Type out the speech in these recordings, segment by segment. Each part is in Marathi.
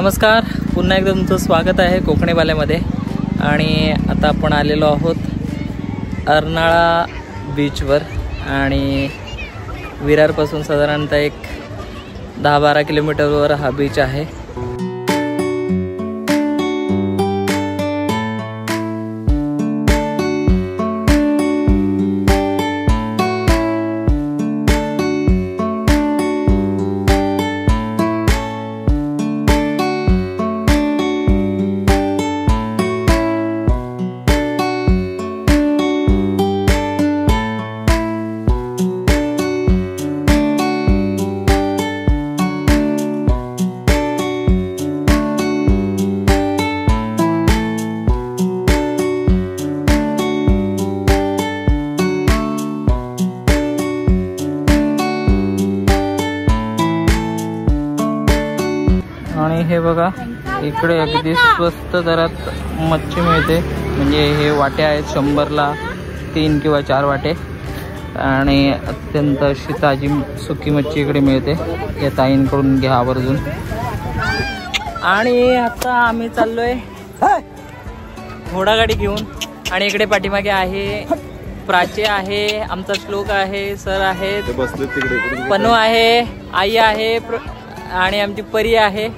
नमस्कार, पुन्हा एकदा तुमचं स्वागत आहे कोकणी बाल्यामध्ये. आणि आता आपण आलेलो आहोत अर्नाळा बीचवर. आणि विरारपासून साधारणतः एक 10-12 किलोमीटरवर हा बीच आहे. आणि हे बघा, इकडे अगदी स्वस्त दरात मच्छी मिळते. म्हणजे हे वाटे आहेत 100ला 3 किंवा 4 वाटे. आणि अत्यंत अशी ताजी सुकी मच्छी इकडे मिळते. या ताईंकडून घ्या आवर्जून. आणि आता आम्ही चाललोय घोडागाडी घेऊन. आणि इकडे पाठीमागे आहे प्राची आहे, आमचा श्लोक आहे, सर आहेत, पनू आहे, आई आहे आणि आमची परी आहे.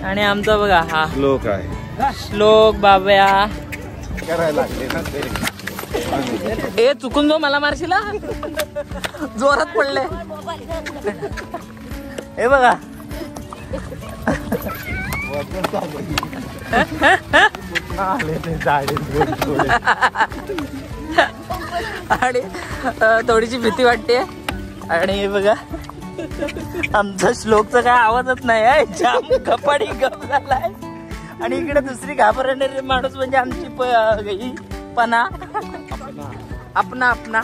आणि आमचा बघा हा श्लोक आहे, श्लोक बाब्या. ए चुकून जो मला मारशील, जोरात पडले. हे बघा आणि थोडीशी भीती वाटते. आणि हे बघा, आमचा श्लोकचा काय आवाजच नाही आहे, जाम कपाडी गप झालाय. आणि इकडे दुसरी घाबरणारी माणूस म्हणजे आमची पना आपना आपना.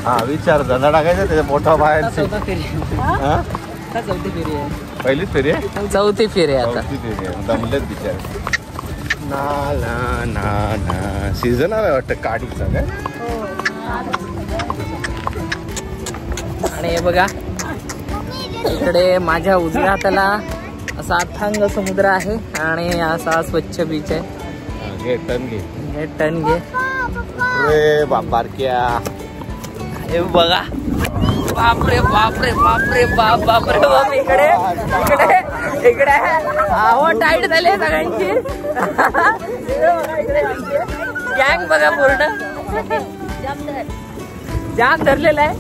हा विचार धंदा टाकायचा त्याच्या पोटा बाहेर. चौथी फेरी आहे. पहिलीच फेरी आहे, चौथी फेरी आहे आता. जमलेच बिचार. ना सीझन आहे वाटतं काडीचा काय. आणि हे बघा, इकडे माझ्या उजव्या हाताला असा अथांग समुद्र आहे आणि असा स्वच्छ बीच आहे. घे टन घे, हे टन घे. रे बारक्या. हे बघा, बापरे बापरे बापरे बाप बापरे बाप. इकडे इकडे इकडे हवा टाईट झाली सगळ्यांची. गँग बघा पूर्ण जाम धरलेला आहे.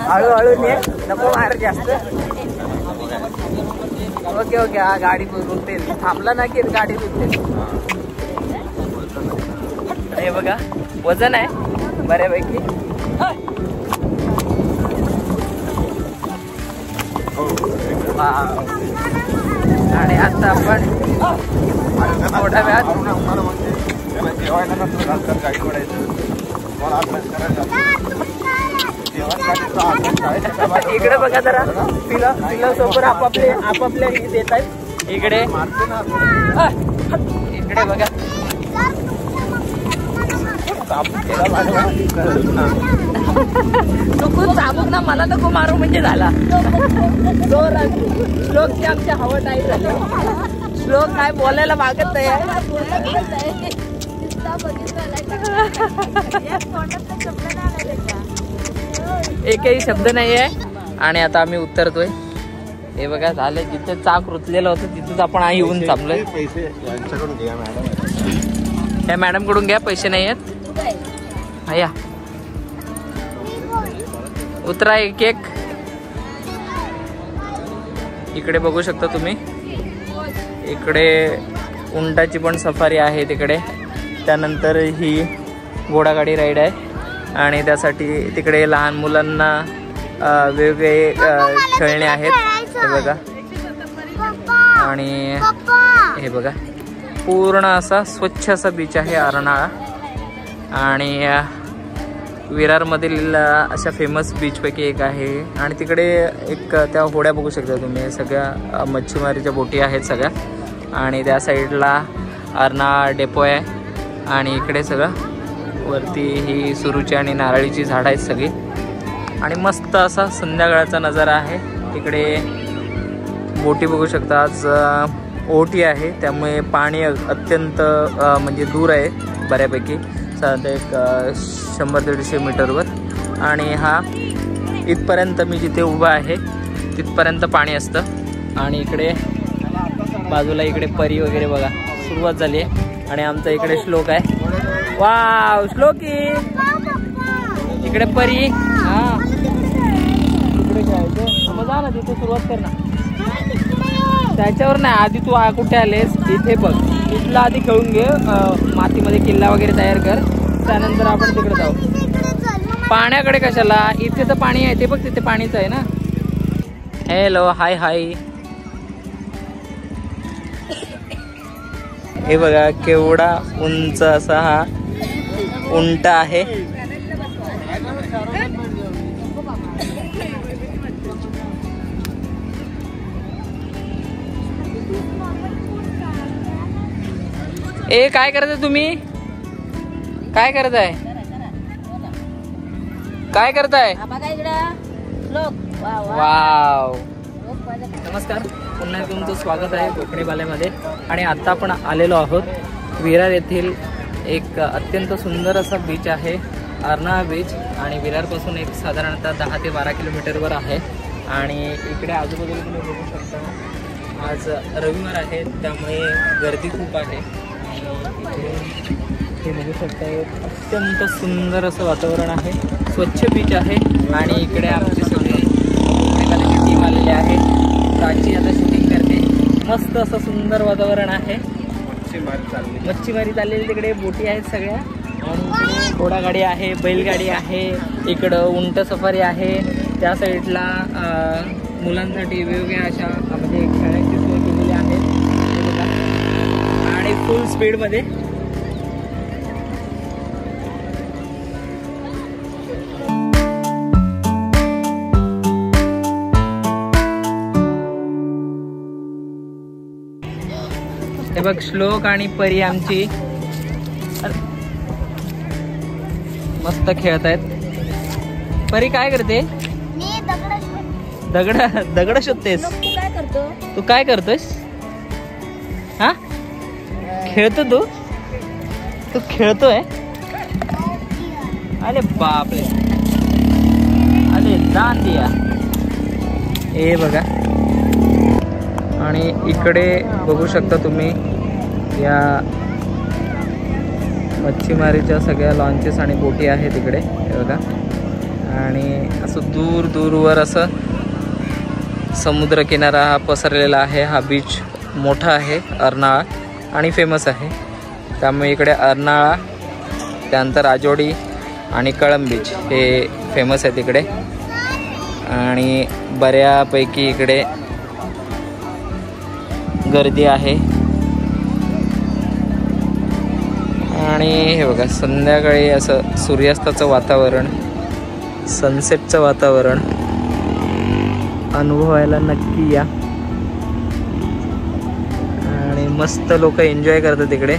हळूहळू ने, नको मार जास्त. ओके ओके, हा गाडी रुकते, थांबला ना की गाडी रुकते. हे बघा, वजन आहे बऱ्यापैकी. आणि आता आपण मोठ्या व्याज इकडे बघा जरा, तिला सोबत आपापल्या देत आहेत. इकडे इकडे बघा, चुकून चाबूक ना मला नको मारू म्हणजे झाला. श्लोकची आमच्या हवा टाईट झाली. श्लोक काय बोलायला मागत नाही. एकही शब्द नाही आहे. आणि आता आम्ही उतरतोय. हे बघा, झाले जिथे चाक रुतलेलं होतं तिथेच आपण येऊन थांबलोय. या मॅडम कडून घ्या, पैसे नाही आहेत. या उतरा एक एक. इकडे बघू शकता तुम्ही, इकडे उंटाची पण सफारी आहे तिकडे. त्यानंतर ही घोडागाडी राईड आहे. आणि त्यासाठी तिकडे लहान मुलांना वेगवेगळे खेळणे आहेत. हे बघा, आणि हे बघा, पूर्ण असा स्वच्छ असा बीच आहे अर्नाळा. आणि विरारमधील अशा फेमस बीचपैकी एक आहे. आणि तिकडे एक त्या होड्या बघू शकता तुम्ही, सगळ्या मच्छीमारीच्या बोटी आहेत सगळ्या. आणि त्या साईडला अरणा डेपो आहे. आणि इकडे सगळं वरती ही सुरूची आणि नारळीची झाडं आहेत सगळी. आणि मस्त असा संध्याकाळचा नजारा आहे. इकडे बोटी बघू शकता. आज ओटी आहे त्यामुळे पाणी अत्यंत म्हणजे दूर आहे बऱ्यापैकी, साधारण एक 100-150 मीटरवर. आणि हा इथपर्यंत मी जिथे उभा आहे तिथपर्यंत पाणी असतं. आणि इकडे बाजूला इकडे परी वगैरे बघा सुरुवात झाली आहे. आणि आमचा इकडे श्लोक आहे. वाव श्लोकी, इकडे परी. हा इकडे जायचं मग जा ना, तिथे सुरुवात कर ना. त्याच्यावर नाही, आधी तू कुठे आलेस इथे बघ, इथला आधी खेळून घे, मातीमध्ये किल्ला वगैरे तयार कर, त्यानंतर आपण तिकडे जाऊ. पाण्याकडे कशाला, इथे तर पाणी आहे, ते बघ तिथे पाणीच आहे ना. हॅलो हाय हाय. हे बघा केवढा उंच असा हा उंट आहे. ए काय करताय तुम्ही, काय करताय, काय करताय. वाव. नमस्कार, पुन्हा तुमचं स्वागत आहे कोकणी बालेमध्ये. आणि आता आपण आलेलो आहोत विरार येथील एक अत्यंत सुंदर असा बीच आहे, अरणा बीच. आणि विरारपासून एक साधारणतः 10 ते 12 किलोमीटरवर आहे. आणि इकडे आजूबाजूला तुम्ही बघू शकता, आज रविवार आहे त्यामुळे गर्दी खूप आहे. हे बघू शकता अत्यंत सुंदर असं वातावरण आहे, स्वच्छ बीच आहे. आणि इकडे आमची सगळी एखाद्याची टीम आलेली आहे, प्राची आता शूटिंग करते. मस्त असं सुंदर वातावरण आहे. मच्छीमारी चाललेली, तिकडे बोटी आहेत सगळ्या. आणि इकडे घोडागाडी आहे, बैलगाडी आहे, इकडं उंट सफारी आहे. त्या साईडला मुलांसाठी वेगवेगळ्या अशा म्हणजे खेळण्याची सोय केलेली आहे. आणि फुल स्पीडमध्ये हे बघ श्लोक आणि परी आमची मस्त खेळत आहेत. परी काय करते, दगड शोधतेस. तू काय करतोयस, हा खेळतो तू खेळतोय. अरे बापरे, अरे जान दिया. हे बघा. आणि इकडे बघू शकता तुम्ही या मच्छीमारीच्या सगळ्या लॉन्चेस आणि बोटी आहेत तिकडे, हे बघा. आणि असं दूर दूरवर असं समुद्रकिनारा हा पसरलेला आहे. हा बीच मोठा आहे अर्नाळा आणि फेमस आहे, त्यामुळे इकडे अर्नाळा, त्यानंतर राजोडी आणि कळंब बीच हे फेमस आहे तिकडे. आणि बऱ्यापैकी इकडे गर्दी आहे. आणि हे बघा संध्याकाळी असं सूर्यास्ताचं वातावरण, सनसेटचं वातावरण अनुभवायला नक्की या. आणि मस्त लोक एन्जॉय करतात तिकडे.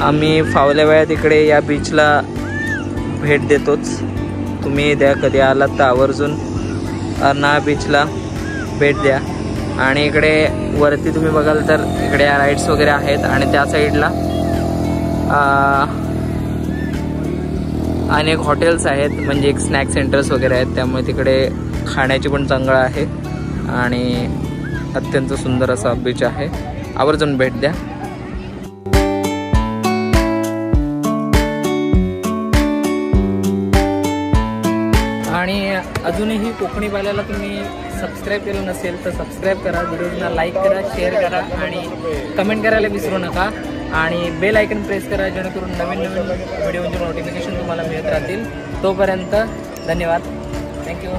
आम्ही फावल्या वेळात इकडे या बीचला भेट देतोच. तुम्ही द्या, कधी आलात तर आवर्जून अर्नाळा बीचला भेट द्या. आणि इकडे वरती तुम्ही बघाल तर इकडे राईड्स वगैरे आहेत. आणि त्या साईडला अनेक हॉटेल्स आहेत, म्हणजे एक स्नॅक सेंटर्स वगैरे आहेत, त्यामुळे तिकडे खाण्याची पण चांगलं आहे. आणि अत्यंत सुंदर असा बीच आहे, आवर्जून भेट द्या. आणि अजूनही कोकणी बाल्याला तुम्ही सबस्क्राईब केलं नसेल तर सबस्क्राईब करा, व्हिडिओजना लाईक करा, शेअर करा आणि कमेंट करायला विसरू नका. आणि बेल आयकन प्रेस करा, जेणेकरून नवीन व्हिडिओचे नोटिफिकेशन तुम्हाला मिळत राहतील. तोपर्यंत धन्यवाद, थँक्यू.